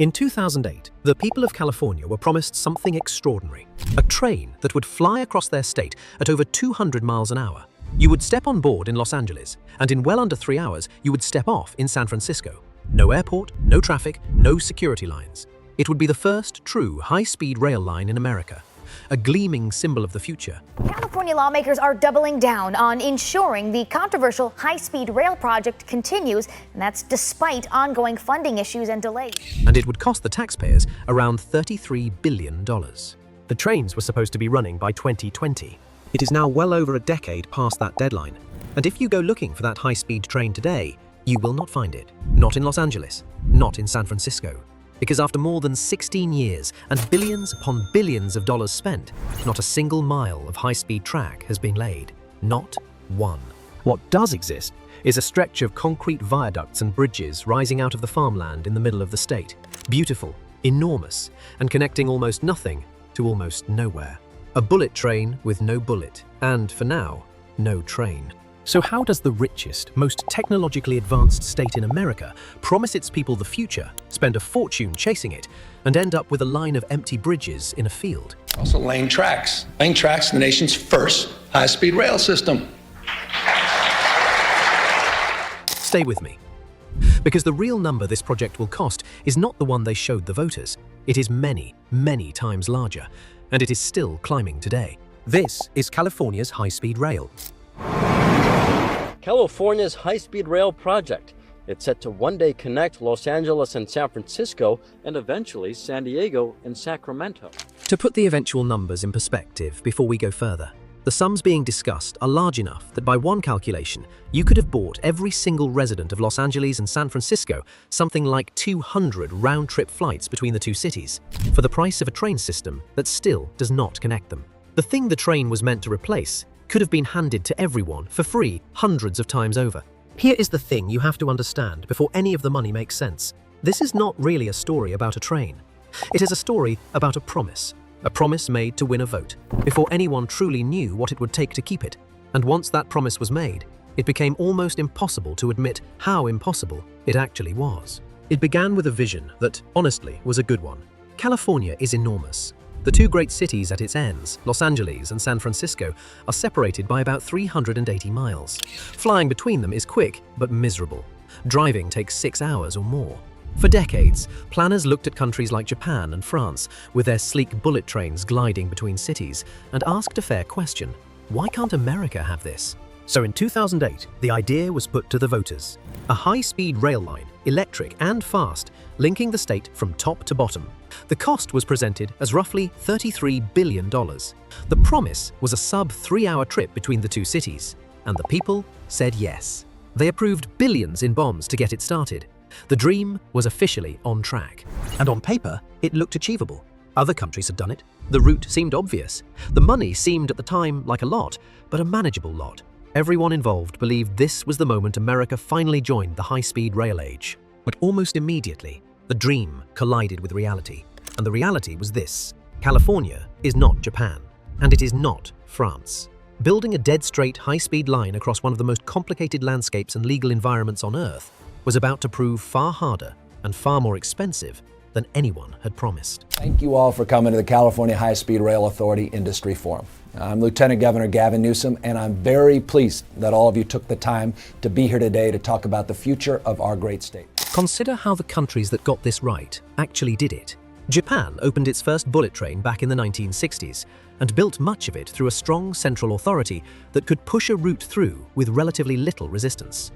In 2008, the people of California were promised something extraordinary. A train that would fly across their state at over 200 miles an hour. You would step on board in Los Angeles, and in well under 3 hours, you would step off in San Francisco. No airport, no traffic, no security lines. It would be the first true high-speed rail line in America, a gleaming symbol of the future. California lawmakers are doubling down on ensuring the controversial high-speed rail project continues, and that's despite ongoing funding issues and delays. And it would cost the taxpayers around $33 billion. The trains were supposed to be running by 2020. It is now well over a decade past that deadline. And if you go looking for that high-speed train today, you will not find it. Not in Los Angeles, not in San Francisco. Because after more than 16 years and billions upon billions of dollars spent, not a single mile of high-speed track has been laid. Not one. What does exist is a stretch of concrete viaducts and bridges rising out of the farmland in the middle of the state. Beautiful, enormous, and connecting almost nothing to almost nowhere. A bullet train with no bullet, and for now, no train. So how does the richest, most technologically advanced state in America promise its people the future, spend a fortune chasing it, and end up with a line of empty bridges in a field? Also laying tracks. Laying tracks, the nation's first high-speed rail system. Stay with me. Because the real number this project will cost is not the one they showed the voters. It is many, many times larger, and it is still climbing today. This is California's high-speed rail. California's high-speed rail project. It's set to one day connect Los Angeles and San Francisco, and eventually San Diego and Sacramento. To put the eventual numbers in perspective before we go further, the sums being discussed are large enough that by one calculation, you could have bought every single resident of Los Angeles and San Francisco something like 200 round-trip flights between the two cities, for the price of a train system that still does not connect them. The thing the train was meant to replace could have been handed to everyone for free hundreds of times over. Here is the thing you have to understand before any of the money makes sense. This is not really a story about a train. It is a story about a promise made to win a vote, before anyone truly knew what it would take to keep it. And once that promise was made, it became almost impossible to admit how impossible it actually was. It began with a vision that, honestly, was a good one. California is enormous. The two great cities at its ends, Los Angeles and San Francisco, are separated by about 380 miles. Flying between them is quick, but miserable. Driving takes 6 hours or more. For decades, planners looked at countries like Japan and France, with their sleek bullet trains gliding between cities, and asked a fair question: why can't America have this? So in 2008, the idea was put to the voters. A high-speed rail line, electric and fast, linking the state from top to bottom. The cost was presented as roughly $33 billion. The promise was a sub-3-hour trip between the two cities, and the people said yes. They approved billions in bonds to get it started. The dream was officially on track, and on paper, it looked achievable. Other countries had done it. The route seemed obvious. The money seemed at the time like a lot, but a manageable lot. Everyone involved believed this was the moment America finally joined the high-speed rail age. But almost immediately, the dream collided with reality. And the reality was this: California is not Japan, and it is not France. Building a dead-straight high-speed line across one of the most complicated landscapes and legal environments on Earth was about to prove far harder and far more expensive than anyone had promised. Thank you all for coming to the California High-Speed Rail Authority Industry Forum. I'm Lieutenant Governor Gavin Newsom, and I'm very pleased that all of you took the time to be here today to talk about the future of our great state. Consider how the countries that got this right actually did it. Japan opened its first bullet train back in the 1960s and built much of it through a strong central authority that could push a route through with relatively little resistance.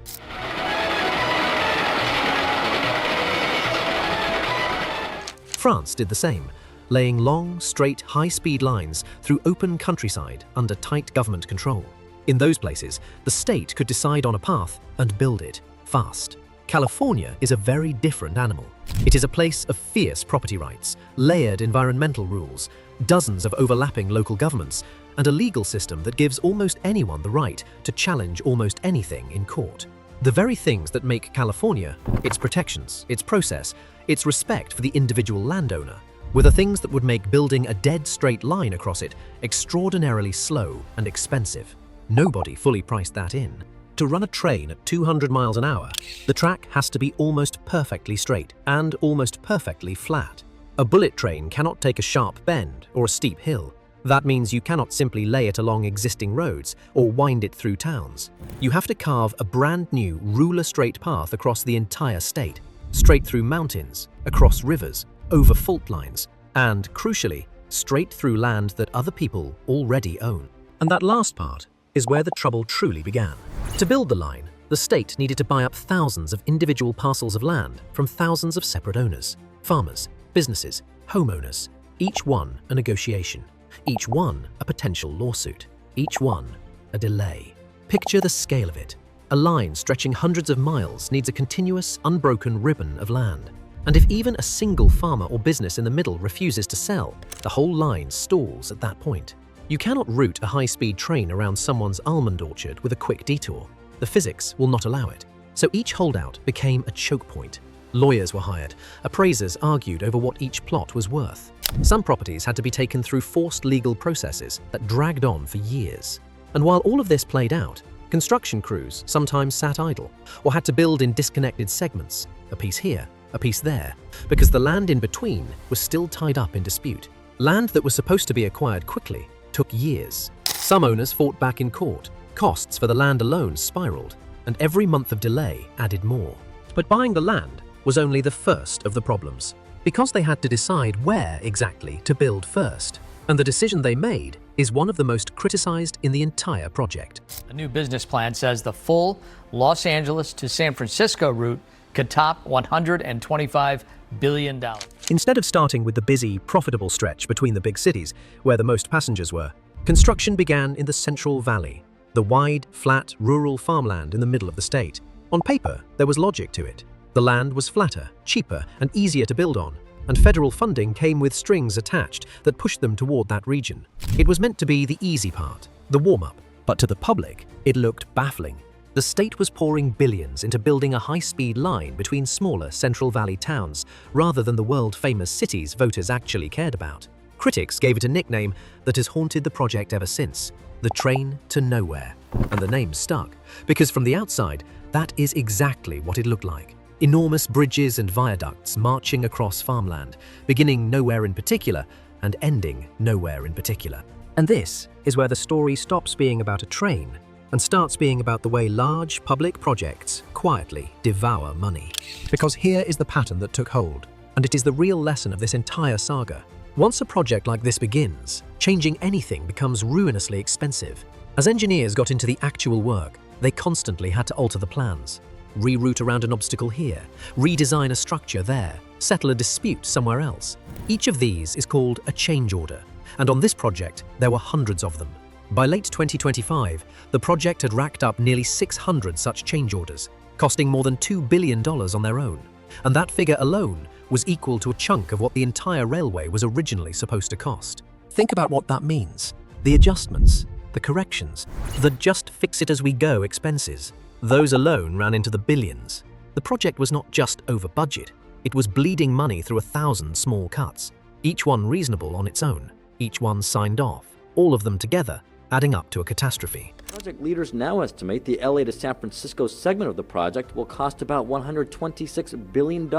France did the same, laying long, straight, high-speed lines through open countryside under tight government control. In those places, the state could decide on a path and build it fast. California is a very different animal. It is a place of fierce property rights, layered environmental rules, dozens of overlapping local governments, and a legal system that gives almost anyone the right to challenge almost anything in court. The very things that make California, its protections, its process, its respect for the individual landowner, were the things that would make building a dead straight line across it extraordinarily slow and expensive. Nobody fully priced that in. To run a train at 200 miles an hour, the track has to be almost perfectly straight and almost perfectly flat. A bullet train cannot take a sharp bend or a steep hill. That means you cannot simply lay it along existing roads or wind it through towns. You have to carve a brand new ruler-straight path across the entire state, straight through mountains, across rivers, over fault lines, and, crucially, straight through land that other people already own. And that last part is where the trouble truly began. To build the line, the state needed to buy up thousands of individual parcels of land from thousands of separate owners, farmers, businesses, homeowners, each one a negotiation, each one a potential lawsuit, each one a delay. Picture the scale of it. A line stretching hundreds of miles needs a continuous, unbroken ribbon of land. And if even a single farmer or business in the middle refuses to sell, the whole line stalls at that point. You cannot route a high-speed train around someone's almond orchard with a quick detour. The physics will not allow it. So each holdout became a choke point. Lawyers were hired. Appraisers argued over what each plot was worth. Some properties had to be taken through forced legal processes that dragged on for years. And while all of this played out, construction crews sometimes sat idle or had to build in disconnected segments, a piece here, a piece there, because the land in between was still tied up in dispute. Land that was supposed to be acquired quickly took years. Some owners fought back in court. Costs for the land alone spiraled, and every month of delay added more. But buying the land was only the first of the problems, because they had to decide where exactly to build first. And the decision they made is one of the most criticized in the entire project. A new business plan says the full Los Angeles to San Francisco route could top $125 billion. Instead of starting with the busy, profitable stretch between the big cities, where the most passengers were, construction began in the Central Valley, the wide, flat, rural farmland in the middle of the state. On paper, there was logic to it. The land was flatter, cheaper, and easier to build on, and federal funding came with strings attached that pushed them toward that region. It was meant to be the easy part, the warm-up, but to the public, it looked baffling. The state was pouring billions into building a high-speed line between smaller Central Valley towns rather than the world-famous cities voters actually cared about. Critics gave it a nickname that has haunted the project ever since, the Train to Nowhere. And the name stuck, because from the outside, that is exactly what it looked like. Enormous bridges and viaducts marching across farmland, beginning nowhere in particular and ending nowhere in particular. And this is where the story stops being about a train and starts being about the way large public projects quietly devour money. Because here is the pattern that took hold, and it is the real lesson of this entire saga. Once a project like this begins, changing anything becomes ruinously expensive. As engineers got into the actual work, they constantly had to alter the plans, reroute around an obstacle here, redesign a structure there, settle a dispute somewhere else. Each of these is called a change order, and on this project, there were hundreds of them. By late 2025, the project had racked up nearly 600 such change orders, costing more than $2 billion on their own. And that figure alone was equal to a chunk of what the entire railway was originally supposed to cost. Think about what that means. The adjustments, the corrections, the just fix-it-as-we-go expenses. Those alone ran into the billions. The project was not just over budget, it was bleeding money through 1,000 small cuts, each one reasonable on its own, each one signed off, all of them together, adding up to a catastrophe. Project leaders now estimate the LA to San Francisco segment of the project will cost about $126 billion.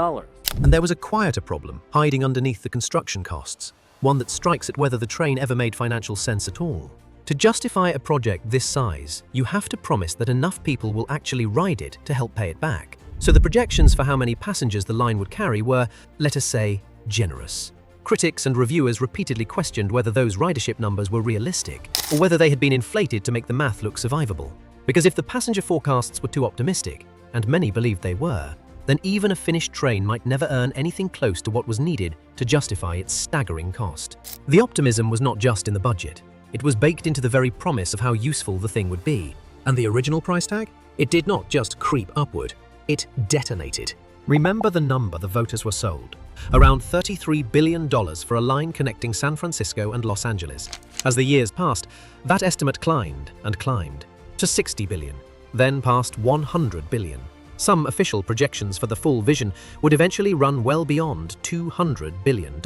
And there was a quieter problem hiding underneath the construction costs, one that strikes at whether the train ever made financial sense at all. To justify a project this size, you have to promise that enough people will actually ride it to help pay it back. So the projections for how many passengers the line would carry were, let us say, generous. Critics and reviewers repeatedly questioned whether those ridership numbers were realistic, or whether they had been inflated to make the math look survivable. Because if the passenger forecasts were too optimistic, and many believed they were, then even a finished train might never earn anything close to what was needed to justify its staggering cost. The optimism was not just in the budget. It was baked into the very promise of how useful the thing would be. And the original price tag? It did not just creep upward, it detonated. Remember the number the voters were sold. Around $33 billion for a line connecting San Francisco and Los Angeles. As the years passed, that estimate climbed and climbed to $60 billion, then past $100 billion. Some official projections for the full vision would eventually run well beyond $200 billion.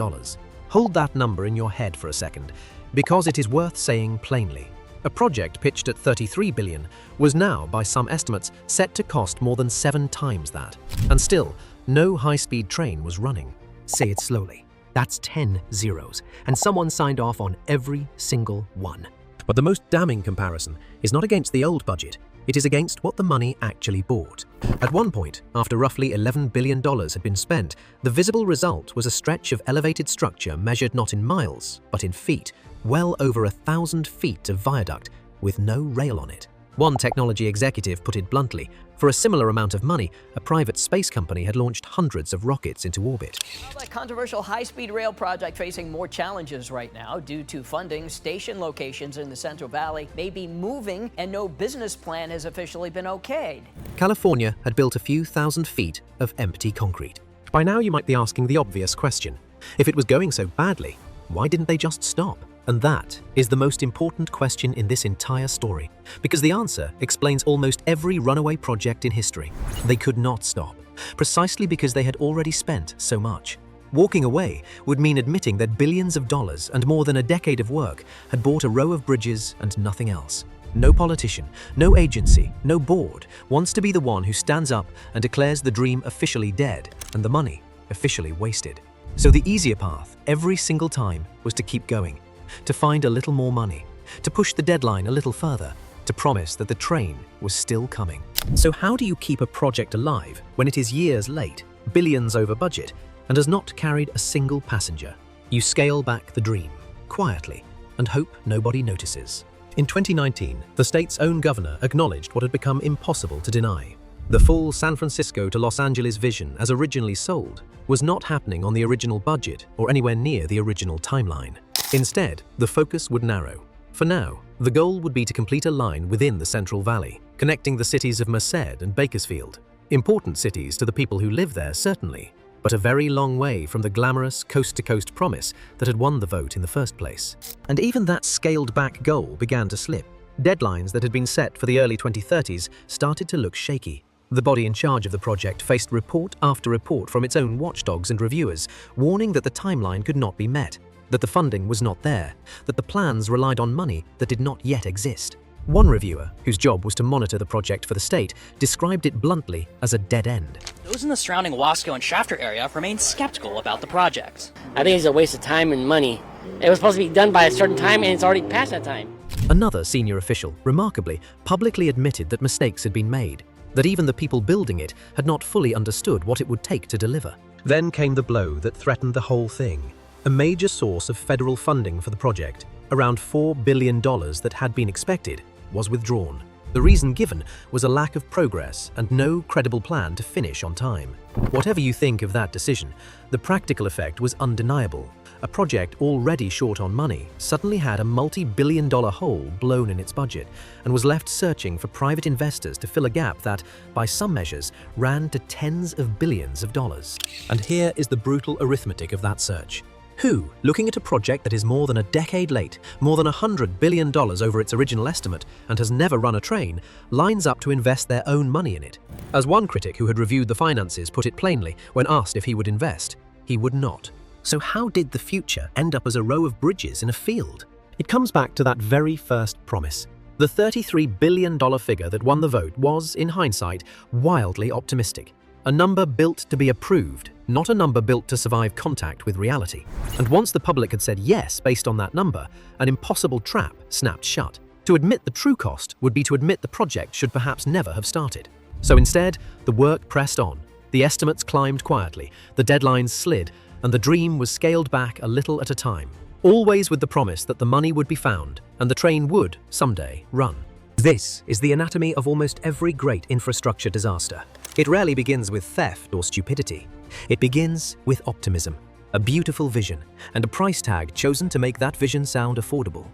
Hold that number in your head for a second, because it is worth saying plainly. A project pitched at $33 billion was now, by some estimates, set to cost more than 7 times that. And still, no high-speed train was running. Say it slowly. That's 10 zeros, and someone signed off on every single one. But the most damning comparison is not against the old budget, it is against what the money actually bought. At one point, after roughly $11 billion had been spent, the visible result was a stretch of elevated structure measured not in miles, but in feet, well over 1,000 feet of viaduct with no rail on it. One technology executive put it bluntly, for a similar amount of money, a private space company had launched hundreds of rockets into orbit. Well, the controversial high-speed rail project facing more challenges right now due to funding. Station locations in the Central Valley may be moving, and no business plan has officially been okayed. California had built a few thousand feet of empty concrete. By now you might be asking the obvious question. If it was going so badly, why didn't they just stop? And that is the most important question in this entire story, because the answer explains almost every runaway project in history. They could not stop, precisely because they had already spent so much. Walking away would mean admitting that billions of dollars and more than a decade of work had bought a row of bridges and nothing else. No politician, no agency, no board wants to be the one who stands up and declares the dream officially dead and the money officially wasted. So the easier path every single time was to keep going, to find a little more money, to push the deadline a little further, to promise that the train was still coming. So how do you keep a project alive when it is years late, billions over budget, and has not carried a single passenger? You scale back the dream, quietly, and hope nobody notices. In 2019, the state's own governor acknowledged what had become impossible to deny. The full San Francisco to Los Angeles vision, as originally sold, was not happening on the original budget or anywhere near the original timeline. Instead, the focus would narrow. For now, the goal would be to complete a line within the Central Valley, connecting the cities of Merced and Bakersfield. Important cities to the people who live there, certainly, but a very long way from the glamorous coast-to-coast promise that had won the vote in the first place. And even that scaled-back goal began to slip. Deadlines that had been set for the early 2030s started to look shaky. The body in charge of the project faced report after report from its own watchdogs and reviewers, warning that the timeline could not be met, that the funding was not there, that the plans relied on money that did not yet exist. One reviewer, whose job was to monitor the project for the state, described it bluntly as a dead end. Those in the surrounding Wasco and Shafter area remain skeptical about the project. I think it's a waste of time and money. It was supposed to be done by a certain time and it's already past that time. Another senior official, remarkably, publicly admitted that mistakes had been made, that even the people building it had not fully understood what it would take to deliver. Then came the blow that threatened the whole thing. A major source of federal funding for the project, around $4 billion that had been expected, was withdrawn. The reason given was a lack of progress and no credible plan to finish on time. Whatever you think of that decision, the practical effect was undeniable. A project already short on money suddenly had a multi-billion-dollar hole blown in its budget and was left searching for private investors to fill a gap that, by some measures, ran to tens of billions of dollars. And here is the brutal arithmetic of that search. Who, looking at a project that is more than a decade late, more than $100 billion over its original estimate, and has never run a train, lines up to invest their own money in it? As one critic who had reviewed the finances put it plainly when asked if he would invest, he would not. So how did the future end up as a row of bridges in a field? It comes back to that very first promise. The $33 billion figure that won the vote was, in hindsight, wildly optimistic. A number built to be approved, not a number built to survive contact with reality. And once the public had said yes based on that number, an impossible trap snapped shut. To admit the true cost would be to admit the project should perhaps never have started. So instead, the work pressed on. The estimates climbed quietly, the deadlines slid, and the dream was scaled back a little at a time. Always with the promise that the money would be found, and the train would, someday, run. This is the anatomy of almost every great infrastructure disaster. It rarely begins with theft or stupidity. It begins with optimism, a beautiful vision, and a price tag chosen to make that vision sound affordable.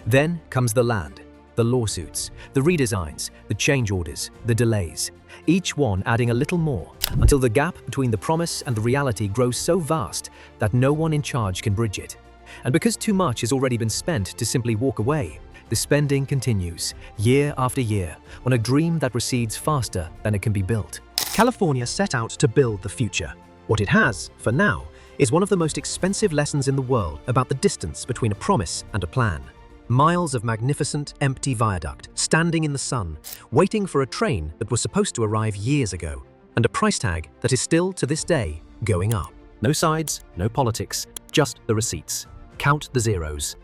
Then comes the land, the lawsuits, the redesigns, the change orders, the delays, each one adding a little more, until the gap between the promise and the reality grows so vast that no one in charge can bridge it. And because too much has already been spent to simply walk away, the spending continues, year after year, on a dream that recedes faster than it can be built. California set out to build the future. What it has, for now, is one of the most expensive lessons in the world about the distance between a promise and a plan. Miles of magnificent, empty viaduct, standing in the sun, waiting for a train that was supposed to arrive years ago, and a price tag that is still, to this day, going up. No sides, no politics, just the receipts. Count the zeros.